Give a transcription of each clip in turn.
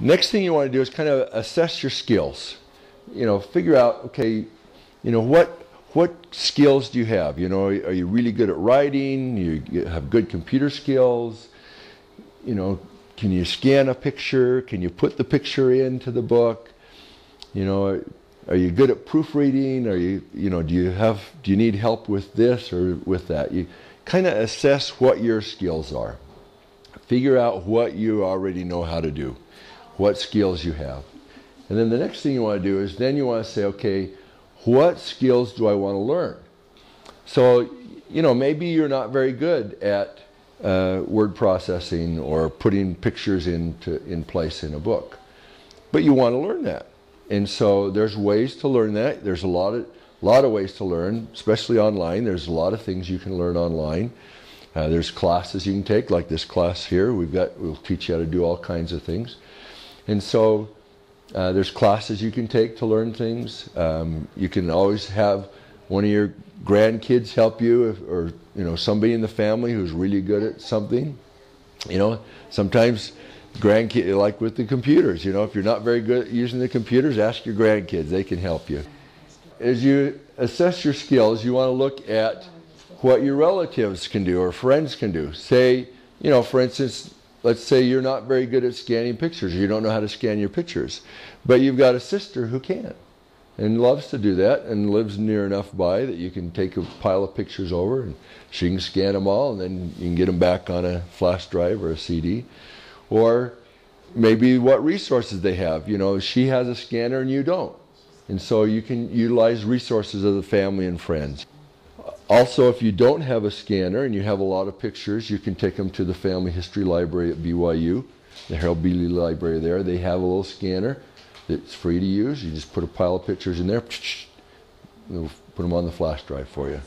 Next thing you want to do is kind of assess your skills. Figure out, okay, what skills do you have? Are you really good at writing? You have good computer skills? Can you scan a picture? Can you put the picture into the book? Are you good at proofreading? Do you need help with this or with that? You kind of assess what your skills are. Figure out what you already know how to do, what skills you have. And then the next thing you want to do is then you want to say, okay, what skills do I want to learn? So, maybe you're not very good at word processing or putting pictures in place in a book, but you want to learn that. And so there's ways to learn that. There's a lot of ways to learn, especially online. There's a lot of things you can learn online. There's classes you can take, like this class here. We'll teach you how to do all kinds of things. And so there's classes you can take to learn things. You can always have one of your grandkids help you, or somebody in the family who's really good at something. Sometimes grandkids, like with the computers, if you're not very good at using the computers, ask your grandkids. They can help you. As you assess your skills, you want to look at what your relatives can do or friends can do. Say, for instance, let's say you're not very good at scanning pictures. You don't know how to scan your pictures. But you've got a sister who can and loves to do that and lives near enough by that you can take a pile of pictures over and she can scan them all and then you can get them back on a flash drive or a CD. Or maybe what resources they have. She has a scanner and you don't. And so you can utilize resources of the family and friends. Also, if you don't have a scanner and you have a lot of pictures, you can take them to the Family History Library at BYU, the Harold Bealey Library there. They have a little scanner that's free to use. You just put a pile of pictures in there, they'll put them on the flash drive for you.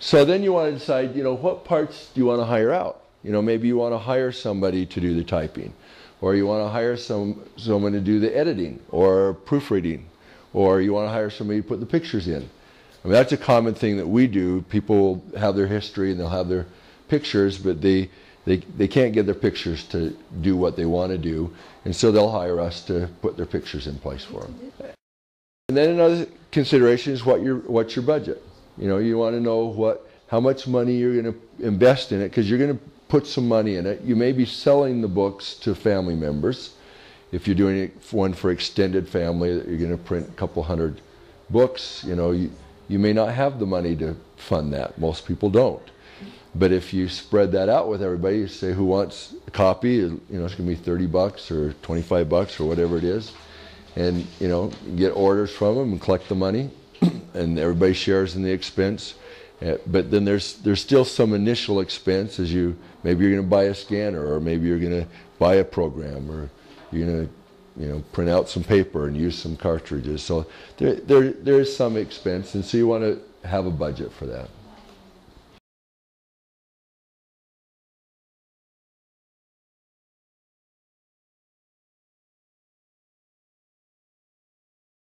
So then you want to decide, what parts do you want to hire out? Maybe you want to hire somebody to do the typing, or you want to hire someone to do the editing or proofreading, or you want to hire somebody to put the pictures in. I mean, that's a common thing that we do. People have their history and they'll have their pictures, but they can't get their pictures to do what they want to do, and so they'll hire us to put their pictures in place for them. And then another consideration is what's your budget. You want to know how much money you're going to invest in it, because you're going to put some money in it. You may be selling the books to family members. If you're doing one for extended family, that you're going to print a couple hundred books, you may not have the money to fund that. Most people don't. But if you spread that out with everybody, you say who wants a copy, it's going to be $30 or $25 or whatever it is. And, get orders from them and collect the money and everybody shares in the expense. But then there's still some initial expense as maybe you're going to buy a scanner, or maybe you're going to buy a program, or you're going to print out some paper and use some cartridges. So there is some expense, and so you want to have a budget for that.